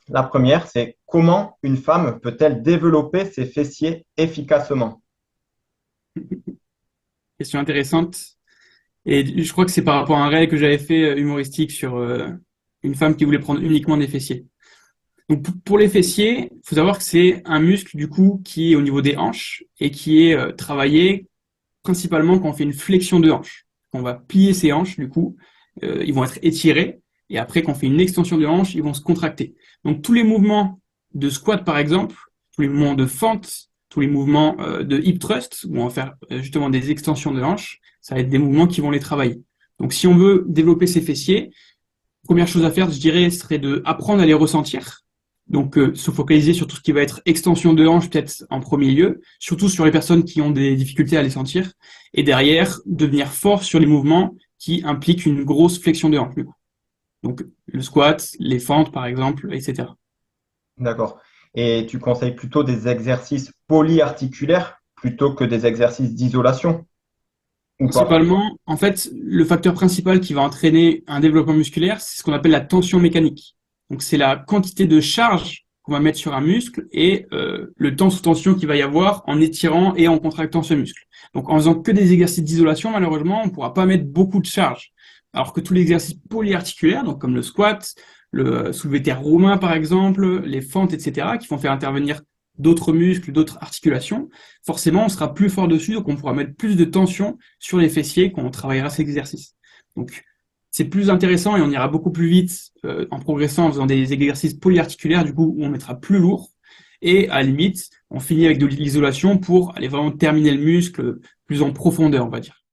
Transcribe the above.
La première, c'est comment une femme peut-elle développer ses fessiers efficacement? Question intéressante. Et je crois que c'est par rapport à un réel que j'avais fait humoristique sur une femme qui voulait prendre uniquement des fessiers. Donc pour les fessiers, il faut savoir que c'est un muscle du coup qui est au niveau des hanches et qui est travaillé principalement quand on fait une flexion de hanche. On va plier ses hanches du coup, ils vont être étirés et après quand on fait une extension de hanche, ils vont se contracter. Donc tous les mouvements de squat par exemple, tous les mouvements de fente, tous les mouvements de hip thrust où on va faire justement des extensions de hanches, ça va être des mouvements qui vont les travailler. Donc si on veut développer ses fessiers, première chose à faire, je dirais, serait de apprendre à les ressentir. Donc, se focaliser sur tout ce qui va être extension de hanche, peut-être en premier lieu, surtout sur les personnes qui ont des difficultés à les sentir, et derrière, devenir fort sur les mouvements qui impliquent une grosse flexion de hanche. Donc, le squat, les fentes, par exemple, etc. D'accord. Et tu conseilles plutôt des exercices polyarticulaires plutôt que des exercices d'isolation ou pas? Principalement, en fait, le facteur principal qui va entraîner un développement musculaire, c'est ce qu'on appelle la tension mécanique. Donc, c'est la quantité de charge qu'on va mettre sur un muscle et le temps sous tension qu'il va y avoir en étirant et en contractant ce muscle. Donc, en faisant que des exercices d'isolation, malheureusement, on ne pourra pas mettre beaucoup de charge. Alors que tous les exercices polyarticulaires, donc comme le squat, le soulevé terre romain par exemple, les fentes, etc., qui vont faire intervenir d'autres muscles, d'autres articulations, forcément, on sera plus fort dessus, donc on pourra mettre plus de tension sur les fessiers quand on travaillera cet exercice. Donc, c'est plus intéressant et on ira beaucoup plus vite en progressant en faisant des exercices polyarticulaires, du coup, où on mettra plus lourd. Et à la limite, on finit avec de l'isolation pour aller vraiment terminer le muscle plus en profondeur, on va dire.